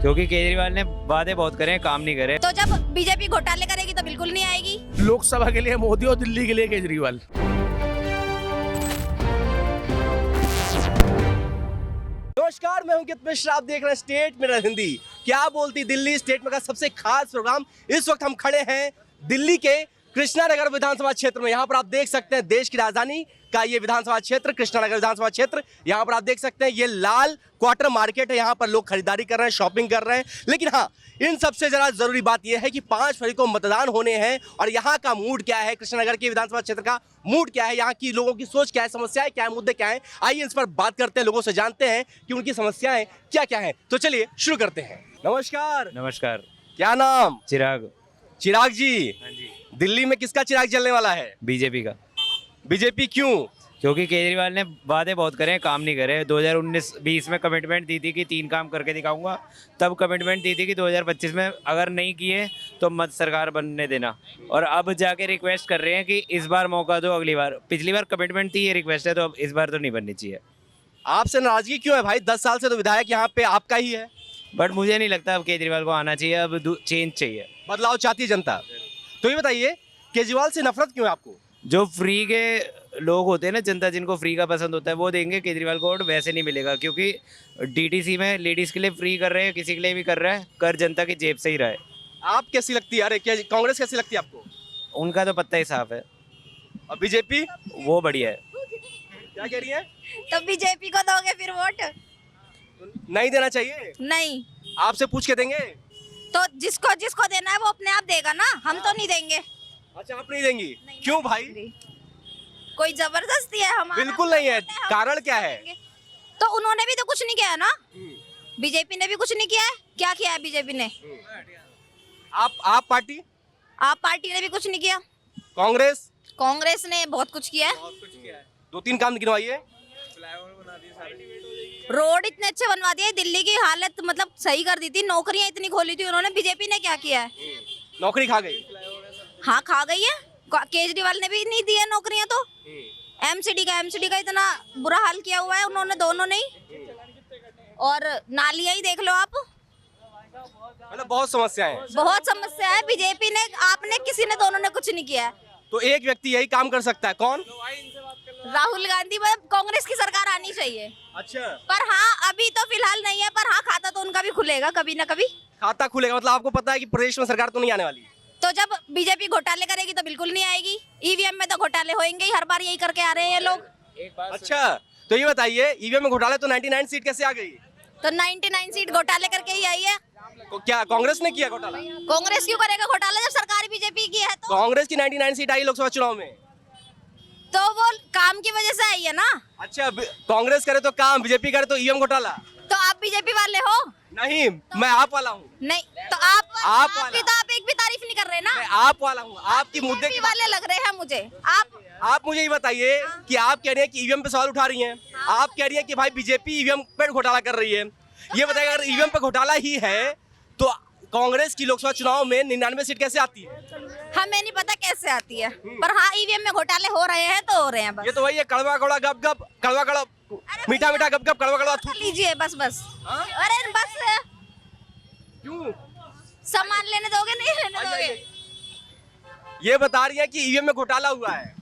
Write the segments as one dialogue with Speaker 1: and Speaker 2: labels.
Speaker 1: क्योंकि केजरीवाल ने वादे बहुत करे, काम नहीं करे।
Speaker 2: तो जब बीजेपी घोटाले करेगी तो बिल्कुल नहीं आएगी।
Speaker 3: लोकसभा के लिए मोदी और दिल्ली के लिए केजरीवाल।
Speaker 4: नमस्कार, मैं हूं अंकित मिश्रा। आप देख रहे हैं स्टेट मिरर हिंदी। क्या बोलती दिल्ली, स्टेट में का सबसे खास प्रोग्राम। इस वक्त हम खड़े हैं दिल्ली के कृष्णा नगर विधानसभा क्षेत्र में। यहाँ पर आप देख सकते हैं देश की राजधानी का ये विधानसभा क्षेत्र, कृष्णा नगर विधानसभा क्षेत्र। यहाँ पर आप देख सकते हैं ये लाल क्वार्टर मार्केट है। यहाँ पर लोग खरीदारी कर रहे हैं, शॉपिंग कर रहे हैं। लेकिन हाँ, इन सबसे ज़्यादा जरूरी बात यह है कि 5 फरवरी को मतदान होने हैं और यहाँ का मूड क्या है, कृष्णा नगर के विधानसभा क्षेत्र का मूड क्या है, यहाँ की लोगों की सोच क्या है, समस्याएं क्या है, मुद्दे क्या हैं। आइए इस पर बात करते हैं, लोगों से जानते हैं कि उनकी समस्याएं क्या क्या हैं। तो चलिए शुरू करते हैं। नमस्कार।
Speaker 1: नमस्कार।
Speaker 4: क्या नाम?
Speaker 1: चिराग।
Speaker 4: चिराग जी,
Speaker 1: हाँ जी।
Speaker 4: दिल्ली में किसका चिराग जलने वाला है?
Speaker 1: बीजेपी का।
Speaker 4: बीजेपी क्यों?
Speaker 1: क्योंकि केजरीवाल ने वादे बहुत करे, काम नहीं करे। 2019-20 में कमिटमेंट दी थी कि 3 काम करके दिखाऊंगा। तब कमिटमेंट दी थी कि 2025 में अगर नहीं किए तो मत सरकार बनने देना। और अब जाके रिक्वेस्ट कर रहे हैं कि इस बार मौका दो, अगली बार। पिछली बार कमिटमेंट थी, ये रिक्वेस्ट है, तो अब इस बार तो नहीं बननी चाहिए।
Speaker 4: आपसे नाराजगी क्यों है भाई? 10 साल से तो विधायक यहाँ पे आपका ही है।
Speaker 1: बट मुझे नहीं लगता अब केजरीवाल को आना चाहिए, अब चेंज चाहिए।
Speaker 4: बदलाव चाहती है जनता। तो ये बताइए, केजरीवाल से नफरत क्यों है आपको?
Speaker 1: जो फ्री के लोग होते हैं ना, जनता जिनको फ्री का पसंद होता है, वो देंगे केजरीवाल को वोट। वैसे नहीं मिलेगा, क्योंकि डीटीसी में लेडीज़ के लिए फ्री कर रहे हैं, किसी के लिए भी कर रहा है, कर जनता की जेब से ही रहा है।
Speaker 4: आप कैसी लगती है? अरे क्या कांग्रेस कैसी लगती है आपको?
Speaker 1: उनका तो पत्ता ही साफ है।
Speaker 4: और बीजेपी?
Speaker 1: वो बढ़िया है।
Speaker 4: क्या कह रही है?
Speaker 2: तो बीजेपी को दोगे फिर वोट?
Speaker 4: नहीं देना चाहिए?
Speaker 2: नहीं।
Speaker 4: आपसे पूछ के देंगे?
Speaker 2: तो जिसको जिसको देना है वो अपने आप देगा ना, हम तो नहीं देंगे।
Speaker 4: अच्छा, आप नहीं देंगी? क्यों भाई?
Speaker 2: कोई जबरदस्ती है हमारा?
Speaker 4: बिल्कुल नहीं है।
Speaker 2: हम
Speaker 4: कारण क्या है?
Speaker 2: देंगे। तो उन्होंने भी तो कुछ नहीं किया ना, बीजेपी ने भी कुछ नहीं किया है। क्या किया है बीजेपी ने?
Speaker 4: आप पार्टी?
Speaker 2: आप पार्टी ने भी कुछ नहीं किया।
Speaker 4: कांग्रेस?
Speaker 2: कांग्रेस ने बहुत कुछ किया है।
Speaker 4: 2-3 काम गिनवाइए।
Speaker 2: रोड इतने अच्छे बनवा दिए, दिल्ली की हालत मतलब सही कर दी थी, नौकरियां इतनी खोली थी उन्होंने। बीजेपी ने क्या किया है?
Speaker 4: नौकरी खा गई।
Speaker 2: हाँ, खा गई है। केजरीवाल ने भी नहीं दी है नौकरियां। तो एमसीडी का इतना बुरा हाल किया हुआ है उन्होंने, दोनों ने। और नालियां ही देख लो आप,
Speaker 4: मतलब बहुत समस्याएं हैं।
Speaker 2: बहुत समस्या है। बीजेपी ने, आपने, किसी ने, दोनों ने कुछ नहीं किया है।
Speaker 4: तो एक व्यक्ति यही काम कर सकता है, कौन?
Speaker 2: राहुल गांधी। कांग्रेस की सरकार आनी चाहिए।
Speaker 4: अच्छा।
Speaker 2: पर हाँ, अभी तो फिलहाल नहीं है, पर हाँ, खाता तो उनका भी खुलेगा कभी ना कभी।
Speaker 4: खाता खुलेगा? मतलब आपको पता है कि प्रदेश में सरकार तो नहीं आने वाली?
Speaker 2: तो जब बीजेपी घोटाले करेगी तो बिल्कुल नहीं आएगी। ईवीएम में तो घोटाले होंगे ही, हर बार यही करके आ रहे हैं ये लोग।
Speaker 4: अच्छा, तो ये बताइए, ईवीएम में घोटाले तो 99 सीट कैसे आ गई?
Speaker 2: तो 99 सीट घोटाले करके ही आई है।
Speaker 4: क्या कांग्रेस ने किया घोटाला?
Speaker 2: कांग्रेस क्यों करेगा घोटाला जब सरकार बीजेपी की है? तो
Speaker 4: कांग्रेस की 99 सीट आई लोकसभा चुनाव में।
Speaker 2: तो वो काम की वजह से आई है ना।
Speaker 4: अच्छा, कांग्रेस करे तो काम, बीजेपी करे तो ईवीएम घोटाला।
Speaker 2: तो आप बीजेपी वाले हो?
Speaker 4: नहीं, मैं आप वाला हूँ।
Speaker 2: नहीं, तो आप
Speaker 4: वाला।
Speaker 2: तो आप एक भी तारीफ नहीं कर रहे ना।
Speaker 4: मैं आप वाला हूँ। आपकी मुद्दे
Speaker 2: बीजेपी वाले लग रहे हैं मुझे
Speaker 4: आप मुझे ये बताइए कि आप कह रही हैं कि ईवीएम पे सवाल उठा रही हैं। आप कह रही हैं कि भाई बीजेपी ईवीएम पे घोटाला कर रही है। ये बताइए, अगर ईवीएम पे घोटाला ही है तो कांग्रेस की लोकसभा चुनाव में 99 सीट कैसे आती है?
Speaker 2: हमें नहीं पता कैसे आती है, पर हाँ, ईवीएम में घोटाले हो रहे हैं तो हो रहे हैं बस।
Speaker 4: ये तो वही है, कड़वा कड़वा गप गप, कड़वा कड़वा मीठा मीठा गप गप, कड़वा कड़वा थू।
Speaker 2: लीजिए बस। अरे बस,
Speaker 4: क्यों?
Speaker 2: सामान लेने दोगे नहीं लेने दोगे?
Speaker 4: ये बता रही है कि ईवीएम में घोटाला हुआ है।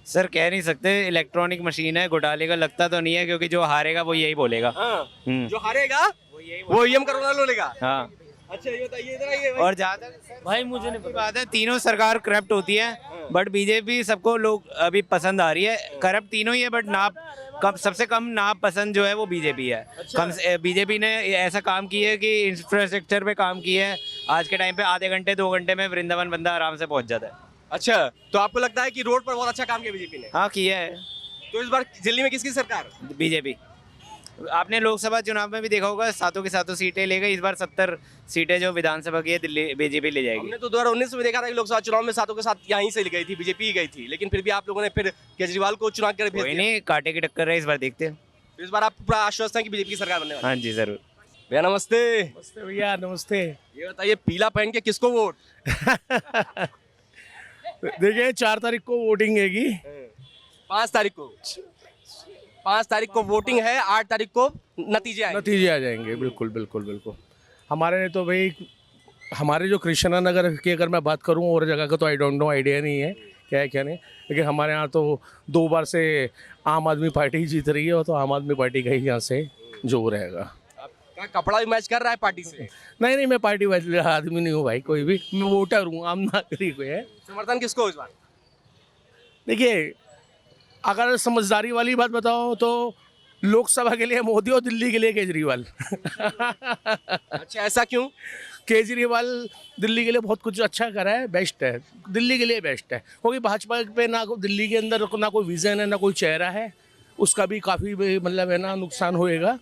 Speaker 1: सर कह नहीं सकते, इलेक्ट्रॉनिक मशीन है, घोटाले का लगता तो नहीं है, क्योंकि जो हारेगा वो यही बोलेगा।
Speaker 4: जो हारेगा वो ईवीएम करवा लेगा।
Speaker 1: हाँ।
Speaker 4: अच्छा, ये बताइए, इधर आइए भाई।
Speaker 1: और जहाँ तक भाई मुझे नहीं बात है, तीनों सरकार करप्ट होती है, बट बीजेपी सबको लोग अभी पसंद आ रही है। करप्ट तीनों ही है, बट नाप कम, सबसे कम नाप पसंद जो है वो बीजेपी है। कम बीजेपी ने ऐसा काम किया है कि इंफ्रास्ट्रक्चर पे काम किया है। आज के टाइम पे आधे घंटे 2 घंटे में वृंदावन बंदा आराम से पहुंच जाता है।
Speaker 4: अच्छा, तो आपको लगता है कि रोड पर बहुत अच्छा काम किया बीजेपी ने?
Speaker 1: हाँ, किया है।
Speaker 4: तो इस बार दिल्ली में किसकी सरकार?
Speaker 1: बीजेपी। आपने लोकसभा चुनाव में भी देखा होगा, सातों की सातों सीटें ले गई। इस बार 70 सीटें जो विधानसभा की है दिल्ली बीजेपी ले जाएगी।
Speaker 4: हमने तो 2019 में देखा था कि लोकसभा चुनाव में सातों के साथ यहीं से गई थी, बीजेपी ही गई थी। लेकिन फिर भी आप लोगों ने फिर केजरीवाल को चुनाव कर भेज
Speaker 1: कोई
Speaker 4: दिया।
Speaker 1: नहीं, कांटे की टक्कर है, इस बार देखते हैं।
Speaker 4: तो इस बार आप पूरा आश्वस्त हैं कि बीजेपी की सरकार बनने वाली है?
Speaker 1: हाँ जी, जरूर।
Speaker 4: भैया नमस्ते।
Speaker 3: नमस्ते भैया, नमस्ते।
Speaker 4: ये बताइए, पीला पहन के किसको वोट?
Speaker 3: देखिए 4 तारीख को वोटिंग हैगी।
Speaker 4: 5 तारीख को 5 तारीख को वोटिंग है, 8 तारीख को नतीजे आएंगे।
Speaker 3: नतीजे आ जाएंगे। बिल्कुल बिल्कुल बिल्कुल। हमारे तो भाई हमारे जो कृष्णा नगर की अगर मैं बात करूं और जगह का तो आई डोंट नो, आइडिया नहीं है क्या है क्या नहीं। लेकिन हमारे यहाँ तो 2 बार से आम आदमी पार्टी ही जीत रही है, और तो आम आदमी पार्टी का ही यहाँ से जोर रहेगा।
Speaker 4: क्या कपड़ा भी मैच कर रहा है पार्टी से?
Speaker 3: नहीं, मैं पार्टी वाले आदमी नहीं हूँ भाई, कोई भी, मैं वोटर हूँ, आम नागरिक है।
Speaker 4: समर्थन किसको हो इस बार?
Speaker 3: देखिए, अगर समझदारी वाली बात बताओ तो लोकसभा के लिए मोदी और दिल्ली के लिए केजरीवाल।
Speaker 4: अच्छा, ऐसा क्यों?
Speaker 3: केजरीवाल दिल्ली के लिए बहुत कुछ अच्छा करा है, बेस्ट है, दिल्ली के लिए बेस्ट है। क्योंकि भाजपा पे ना दिल्ली के अंदर ना कोई विजन है, ना कोई चेहरा है, उसका भी काफ़ी मतलब है ना नुकसान होएगा।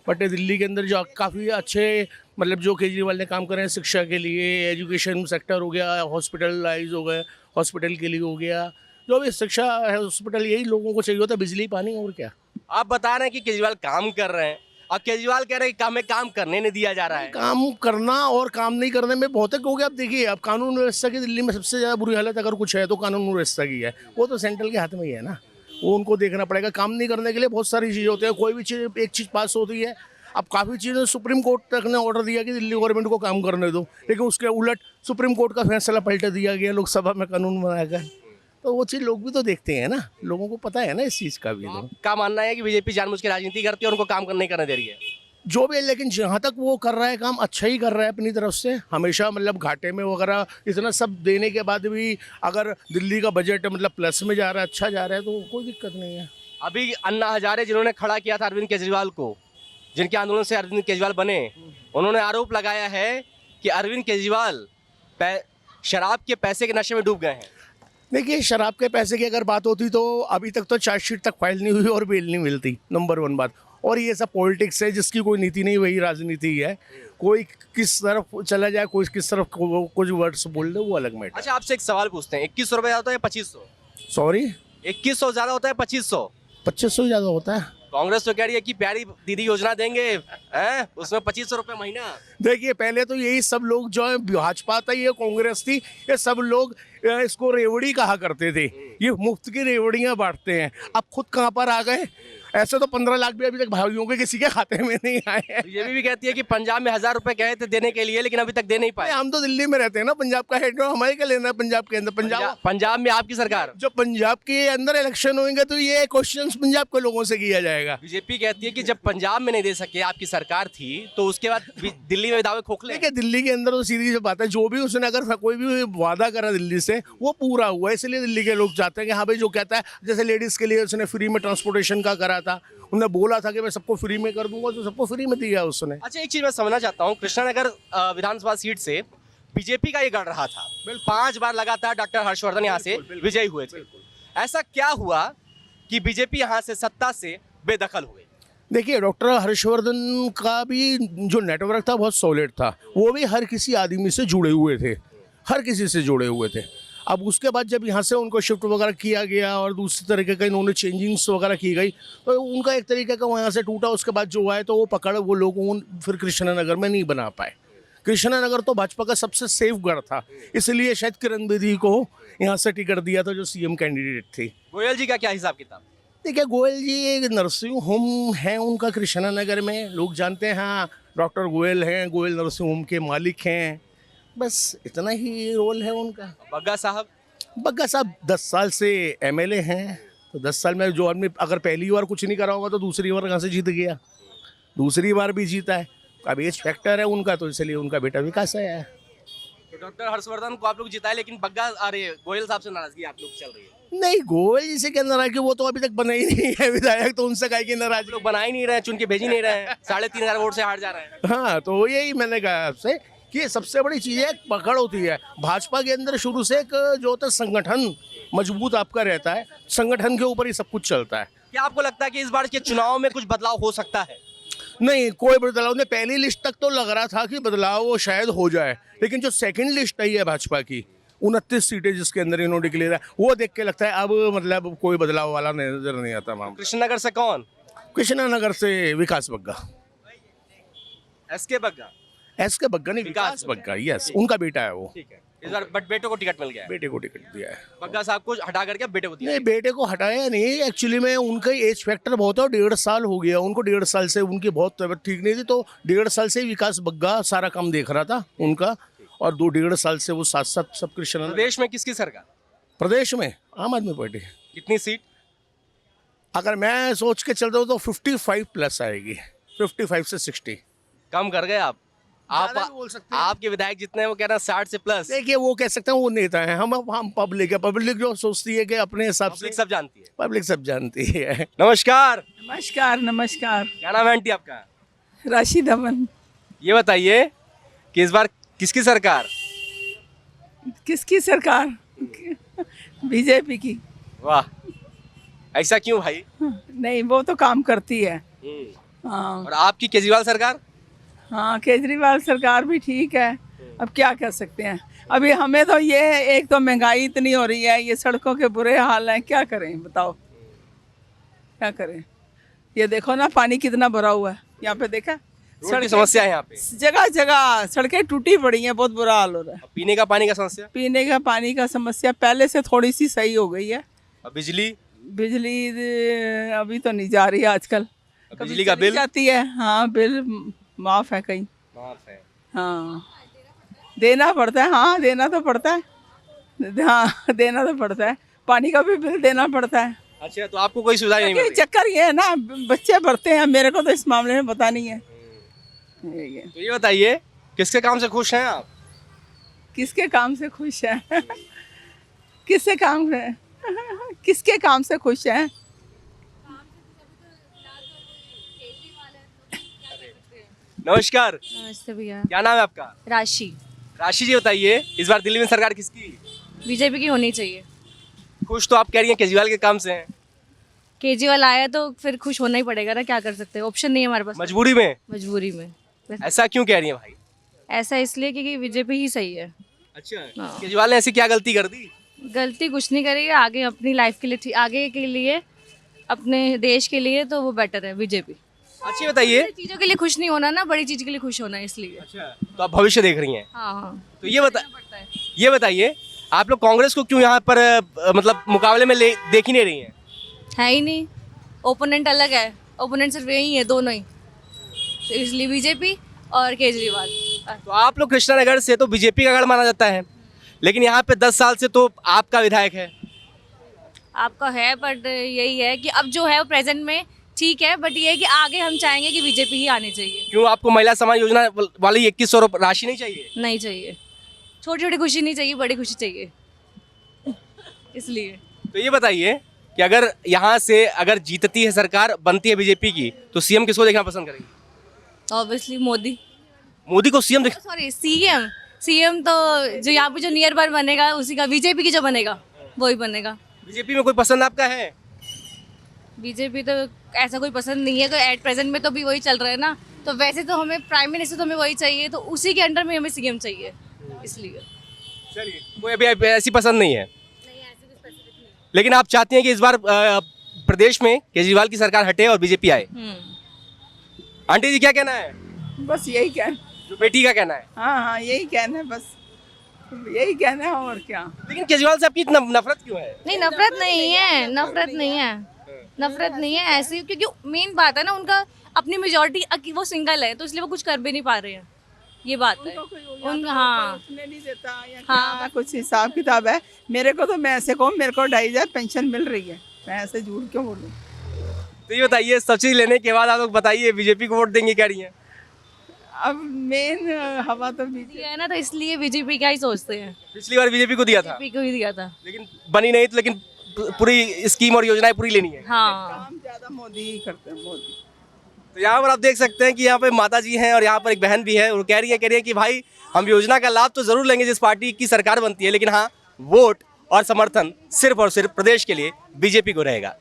Speaker 3: बट दिल्ली के अंदर जो काफ़ी अच्छे मतलब जो केजरीवाल ने काम करे हैं, शिक्षा के लिए, एजुकेशन सेक्टर हो गया, हॉस्पिटलाइज हो गए, हॉस्पिटल के लिए हो गया, जो भी शिक्षा है, हॉस्पिटल, यही लोगों को चाहिए होता है, बिजली पानी, और क्या।
Speaker 4: आप बता रहे हैं कि केजरीवाल काम कर रहे हैं, अब केजरीवाल कह रहे हैं कि हमें काम करने नहीं दिया जा रहा है।
Speaker 3: काम करना और काम नहीं करने में बहुत हो गया। अब देखिए, अब कानून व्यवस्था की दिल्ली में सबसे ज़्यादा बुरी हालत अगर कुछ है तो कानून व्यवस्था की है। वो तो सेंट्रल के हाथ में ही है ना, वो उनको देखना पड़ेगा। काम नहीं करने के लिए बहुत सारी चीज़ें होती है, कोई भी चीज़ एक चीज़ पास होती है। अब काफ़ी चीज़ें सुप्रीम कोर्ट तक ने ऑर्डर दिया कि दिल्ली गवर्नमेंट को काम करने दो, लेकिन उसके उलट सुप्रीम कोर्ट का फैसला पलट दिया गया लोकसभा में कानून बनाकर। तो वो चीज़ लोग भी तो देखते हैं ना, लोगों को पता है ना इस चीज़ का भी। तो
Speaker 4: क्या मानना है कि बीजेपी जानबूझ के राजनीति करती है और उनको काम नहीं करने दे रही है?
Speaker 3: जो भी है, लेकिन जहाँ तक वो कर रहा है काम अच्छा ही कर रहा है अपनी तरफ से। हमेशा मतलब घाटे में वगैरह इतना सब देने के बाद भी अगर दिल्ली का बजट मतलब प्लस में जा रहा है, अच्छा जा रहा है, तो कोई दिक्कत नहीं है।
Speaker 4: अभी अन्ना हजारे जिन्होंने खड़ा किया था अरविंद केजरीवाल को, जिनके आंदोलन से अरविंद केजरीवाल बने, उन्होंने आरोप लगाया है कि अरविंद केजरीवाल शराब के पैसे के नशे में डूब गए हैं।
Speaker 3: देखिए, शराब के पैसे की अगर बात होती तो अभी तक तो चार्जशीट तक फाइल नहीं हुई और बेल नहीं मिलती, नंबर 1 बात। और ये सब पॉलिटिक्स है जिसकी कोई नीति नहीं, वही राजनीति है। कोई किस तरफ चला जाए, कोई किस तरफ कुछ वर्ड्स बोल दे, वो अलग मैटर।
Speaker 4: अच्छा, आपसे एक सवाल पूछते हैं, 2100 रुपये होता है 2500?
Speaker 3: सॉरी,
Speaker 4: 2100 ज्यादा होता है 2500?
Speaker 3: 2500 ज़्यादा होता है।
Speaker 4: कांग्रेस तो कह रही है कि प्यारी दीदी योजना देंगे हैं, उसमें 2500 रुपये महीना।
Speaker 3: देखिए, पहले तो यही सब लोग जो है, भाजपा था, ये कांग्रेस थी, ये सब लोग इसको रेवड़ी कहा करते थे। ये मुफ्त की रेवड़ियाँ बांटते हैं। अब खुद कहाँ पर आ गए। ऐसे तो 15 लाख भी अभी तक भाइयों के किसी के खाते में नहीं आए हैं।
Speaker 4: ये भी कहती है कि पंजाब में 1000 रुपए कहे थे देने के लिए, लेकिन अभी तक दे नहीं पाए।
Speaker 3: हम तो दिल्ली में रहते हैं ना, पंजाब का हेड हमारे क्या लेना है पंजाब के अंदर।
Speaker 4: पंजाब में आपकी सरकार,
Speaker 3: जो पंजाब के अंदर इलेक्शन होंगे तो ये क्वेश्चंस पंजाब के लोगों से किया जाएगा।
Speaker 4: बीजेपी कहती है कि जब पंजाब में नहीं दे सके आपकी सरकार थी, तो उसके बाद दिल्ली में दावे खोखले।
Speaker 3: देखिए, दिल्ली के अंदर तो सीधी सी बात है, जो भी उसने अगर कोई भी वादा करा दिल्ली से वो पूरा हुआ, इसलिए दिल्ली के लोग चाहते हैं कि हाँ भाई, जो कहता है, जैसे लेडीज के लिए उसने फ्री में ट्रांसपोर्टेशन का करा था, उन्होंने बोला था कि मैं सबको फ्री में कर दूंगा, तो सबको फ्री में दिया उसने।
Speaker 4: अच्छा, एक चीज मैं समझना चाहता हूँ, कृष्णानगर विधानसभा सीट से बीजेपी का ये गढ़ रहा था, 5 बार लगातार डॉक्टर हर्षवर्धन यहाँ से विजयी हुए थे। ऐसा क्या हुआ कि बीजेपी यहाँ से सत्ता से बेदखल हुए?
Speaker 3: देखिए, डॉक्टर हर्षवर्धन का भी जो नेटवर्क था बहुत सॉलिड था, वो भी हर किसी आदमी से जुड़े हुए थे, हर किसी से जुड़े हुए थे। अब उसके बाद जब यहाँ से उनको शिफ्ट वगैरह किया गया और दूसरी तरीके का इन्होंने चेंजिंग्स वगैरह की गई, तो उनका एक तरीके का वहाँ से टूटा। उसके बाद जो आए तो वो पकड़ वो लोग फिर कृष्णानगर में नहीं बना पाए। कृष्णानगर तो भाजपा का सबसे सेफ गढ़ था, इसलिए शायद किरण बेदी को यहाँ से टिकट दिया था, जो सीएम कैंडिडेट थी।
Speaker 4: गोयल जी का क्या हिसाब किताब?
Speaker 3: देखिए, गोयल जी एक नर्सिंग होम है उनका कृष्णानगर में, लोग जानते हैं। हाँ, डॉक्टर गोयल हैं, गोयल नर्सिंग होम के मालिक हैं, बस इतना ही रोल है उनका।
Speaker 4: बग्गा साहब 10
Speaker 3: साल से एमएलए हैं, तो 10 साल में जो आदमी अगर पहली बार कुछ नहीं करा होगा तो दूसरी बार कहाँ से जीत गया, दूसरी बार भी जीता है। अब एज फैक्टर है उनका, तो इसलिए उनका बेटा विकास है।
Speaker 4: तो डॉक्टर हर्षवर्धन को आप लोग जिताए, लेकिन गोयल साहब से नाराजगी आप लोग चल रही है?
Speaker 3: नहीं, गोयल जी से क्या नाराजगी, वो तो अभी तक बना ही नहीं है विधायक, तो उनसे काहे की नाराजगी।
Speaker 4: लोग बना ही नहीं रहे, चुन के भेज ही नहीं रहे हैं, 3,500 वोट से हार जा रहे हैं।
Speaker 3: हाँ, तो यही मैंने कहा आपसे कि सबसे बड़ी चीज़ है पकड़ होती है। भाजपा के अंदर शुरू से एक जो होता है संगठन मजबूत आपका रहता है, संगठन के ऊपर ही सब कुछ चलता है।
Speaker 4: क्या आपको लगता है कि इस बार के चुनाव में कुछ बदलाव हो सकता है?
Speaker 3: नहीं, कोई बदलाव नहीं। पहली लिस्ट तक तो लग रहा था कि बदलाव वो शायद हो जाए, लेकिन जो सेकंड लिस्ट आई है भाजपा की 29 सीटें जिसके अंदर इन्होंने डिक्लेयर है, वो देख के लगता है अब मतलब कोई बदलाव वाला नजर नहीं आता। मामला
Speaker 4: कृष्णनगर से कौन?
Speaker 3: कृष्णानगर से विकास बग्गा,
Speaker 4: एसके बग्गा
Speaker 3: नहीं, विकास बग्गा, यस, उनका बेटा है वो।
Speaker 4: ठीक है। इस बार बट बेटे को टिकट मिल गया है।
Speaker 3: बेटे को टिकट दिया है।
Speaker 4: बग्गा साहब को हटा करके बेटे को दिया।
Speaker 3: नहीं, बेटे को हटाया नहीं, एक्चुअली में उनका एज फैक्टर बहुत है और 1.5 साल हो गया उनको। 1.5 साल से उनकी बहुत तबीयत ठीक नहीं थी, तो 1.5 साल से विकास बग्गा सारा काम देख रहा था उनका, और 1.5 साल से वो साथ साथ सब कृष्ण।
Speaker 4: प्रदेश में किसकी सरकार?
Speaker 3: प्रदेश में आम आदमी पार्टी।
Speaker 4: कितनी सीट?
Speaker 3: अगर मैं सोच के चलता हूँ तो 55 प्लस आएगी, 55 से 60।
Speaker 4: कम कर गए आप।
Speaker 3: ज़्यादा भी बोल सकते हैं।
Speaker 4: आपके विधायक जितने हैं वो कह रहे हैं 60 से प्लस।
Speaker 3: देखिए वो कह सकते हैं, वो नेता है, हम पब्लिक है। पब्लिक जो सोचती है कि अपने हिसाब से,
Speaker 4: पब्लिक सब जानती है।
Speaker 3: पब्लिक सब जानती है।
Speaker 4: नमस्कार,
Speaker 5: नमस्कार नमस्कार।
Speaker 4: क्या नाम है आंटी आपका?
Speaker 5: राशिद अमन।
Speaker 4: ये बताइए कि इस बार किसकी सरकार?
Speaker 5: किसकी सरकार? बीजेपी की।
Speaker 4: वाह, ऐसा क्यों भाई?
Speaker 5: नहीं, वो तो काम करती है। हाँ
Speaker 4: और आपकी केजरीवाल सरकार?
Speaker 5: हाँ, केजरीवाल सरकार भी ठीक है। अब क्या कर सकते हैं। अभी हमें तो ये है, एक तो महंगाई इतनी हो रही है, ये सड़कों के बुरे हाल हैं, क्या करें बताओ, क्या करें। ये देखो ना, पानी कितना भरा हुआ है यहाँ पे, देखा?
Speaker 4: रोड की समस्या है यहाँ पे।
Speaker 5: जगह जगह सड़कें टूटी पड़ी हैं, बहुत बुरा हाल हो रहा है।
Speaker 4: पीने का पानी का समस्या?
Speaker 5: पीने का पानी का समस्या पहले से थोड़ी सी सही हो गई है।
Speaker 4: और बिजली?
Speaker 5: बिजली अभी तो नहीं जा रही है आजकल।
Speaker 4: और बिजली का
Speaker 5: चली
Speaker 4: बिल?
Speaker 5: जाती है, हाँ, बिल माफ है कहीं।
Speaker 4: माफ है।
Speaker 5: हाँ, देना पड़ता है। हाँ, देना तो पड़ता है। हाँ, देना तो पड़ता है। पानी का भी बिल देना पड़ता है।
Speaker 4: अच्छा, तो आपको कोई सुविधा नहीं मिल
Speaker 5: ये
Speaker 4: रही?
Speaker 5: चक्कर ये है ना, बच्चे भरते हैं, मेरे को तो इस मामले में पता नहीं है। यही है।
Speaker 4: तो ये बताइए, किसके काम से खुश हैं आप?
Speaker 5: किसके काम से खुश है? किसके काम से? किसके काम से खुश है?
Speaker 4: नमस्कार,
Speaker 2: नमस्ते भैया।
Speaker 4: क्या नाम है आपका?
Speaker 2: राशि।
Speaker 4: राशि जी, बताइए इस बार दिल्ली में सरकार किसकी?
Speaker 2: बीजेपी की होनी चाहिए।
Speaker 4: खुश तो आप कह रही हैं केजरीवाल के काम से हैं।
Speaker 2: केजरीवाल आया तो फिर खुश होना ही पड़ेगा ना, क्या कर सकते हैं, ऑप्शन नहीं है हमारे पास।
Speaker 4: मजबूरी में?
Speaker 2: मजबूरी में। बस
Speaker 4: ऐसा क्यों कह रही हैं भाई?
Speaker 2: ऐसा इसलिए क्योंकि बीजेपी ही सही है।
Speaker 4: अच्छा,
Speaker 2: हाँ।
Speaker 4: केजरीवाल ने ऐसी क्या गलती कर दी?
Speaker 2: गलती कुछ नहीं करेगी, आगे अपनी लाइफ के लिए, आगे के लिए, अपने देश के लिए तो वो बेटर है बीजेपी।
Speaker 4: अच्छी बताइए।
Speaker 2: चीज़ों के लिए खुश नहीं होना ना, बड़ी चीज़ के लिए खुश होना है, इसलिए।
Speaker 4: अच्छा, तो आप भविष्य देख रही हैं।
Speaker 2: हाँ हाँ।
Speaker 4: तो ये
Speaker 2: पड़ता है।
Speaker 4: ये बताइए, आप लोग कांग्रेस को क्यों यहाँ पर मतलब मुकाबले में देख ही नहीं रही हैं?
Speaker 2: है ही नहीं, ओपोनेंट अलग है, ओपोनेंट सिर्फ यही है, दोनों ही, तो इसलिए बीजेपी और केजरीवाल।
Speaker 4: तो आप लोग कृष्णानगर से तो बीजेपी का गढ़ माना जाता है, लेकिन यहाँ पे 10 साल से तो आपका विधायक है।
Speaker 2: आपका है, बट यही है कि अब जो है वो प्रेजेंट में ठीक है, बट ये है कि आगे हम चाहेंगे कि बीजेपी ही आनी चाहिए।
Speaker 4: क्यों, आपको महिला समाज योजना वाली 2100 राशि नहीं चाहिए?
Speaker 2: नहीं चाहिए, छोटी छोटी खुशी नहीं चाहिए, बड़ी खुशी चाहिए, इसलिए।
Speaker 4: तो ये बताइए कि अगर यहाँ से अगर जीतती है सरकार, बनती है बीजेपी की, तो सीएम किसको देखना पसंद करेंगे?
Speaker 2: ऑब्वियसली मोदी।
Speaker 4: मोदी को सीएम देख?
Speaker 2: Sorry, CM. सीएम तो जो यहाँ पे जो नियर बाय बनेगा उसी का, बीजेपी की जो बनेगा वही बनेगा।
Speaker 4: बीजेपी में कोई पसंद आपका है?
Speaker 2: बीजेपी तो ऐसा कोई पसंद नहीं है, तो एट प्रेजेंट में तो भी वही चल रहा है ना, तो वैसे तो हमें प्राइम मिनिस्टर तो हमें वही चाहिए, तो उसी के अंडर में हमें सीएम चाहिए, इसलिए।
Speaker 4: चलिए, कोई अभी ऐसी पसंद नहीं है, लेकिन आप चाहती हैं कि इस बार प्रदेश में केजरीवाल की सरकार हटे और बीजेपी आए। आंटी जी, क्या कहना है?
Speaker 5: बस यही कहना।
Speaker 4: जो बेटी का कहना है।
Speaker 5: हाँ हाँ, यही कहना है, बस यही कहना है, और क्या।
Speaker 4: लेकिन केजरीवाल से आपकी इतना नफरत क्यों है?
Speaker 2: नहीं, नफरत नहीं है, नफरत नहीं है, नफरत नहीं है, ऐसी क्योंकि मेन बात है ना, उनका अपनी मेजोरिटी, वो सिंगल है, तो इसलिए वो कुछ कर भी नहीं पा रहे हैं, ये बात है उन। हाँ
Speaker 5: उसने नहीं देता या
Speaker 2: हाँ।
Speaker 5: क्या, कुछ हिसाब किताब है। मेरे को तो, मैं ऐसे कहूँ, मेरे को 2500 पेंशन मिल रही है, मैं ऐसे झूठ क्यों बोलूँ।
Speaker 4: तो ये बताइए, सब्सिडी लेने के बाद आप लोग बताइए बीजेपी को वोट देंगे कह रही हैं?
Speaker 5: अब मेन हवा तो बीजेपी
Speaker 2: दिया है ना, तो इसलिए बीजेपी का ही सोचते हैं,
Speaker 4: पिछली बार बीजेपी को दिया था,
Speaker 2: बीजेपी को ही दिया था।
Speaker 4: लेकिन बनी नहीं, तो लेकिन पूरी स्कीम और योजनाएं पूरी लेनी है।
Speaker 2: हाँ,
Speaker 5: काम ज्यादा मोदी ही करते हैं, मोदी।
Speaker 4: तो यहाँ पर आप देख सकते हैं कि यहाँ पे माता जी हैं और यहाँ पर एक बहन भी है, वो कह रही है कि भाई हम योजना का लाभ तो जरूर लेंगे जिस पार्टी की सरकार बनती है, लेकिन हाँ, वोट और समर्थन सिर्फ और सिर्फ प्रदेश के लिए बीजेपी को रहेगा।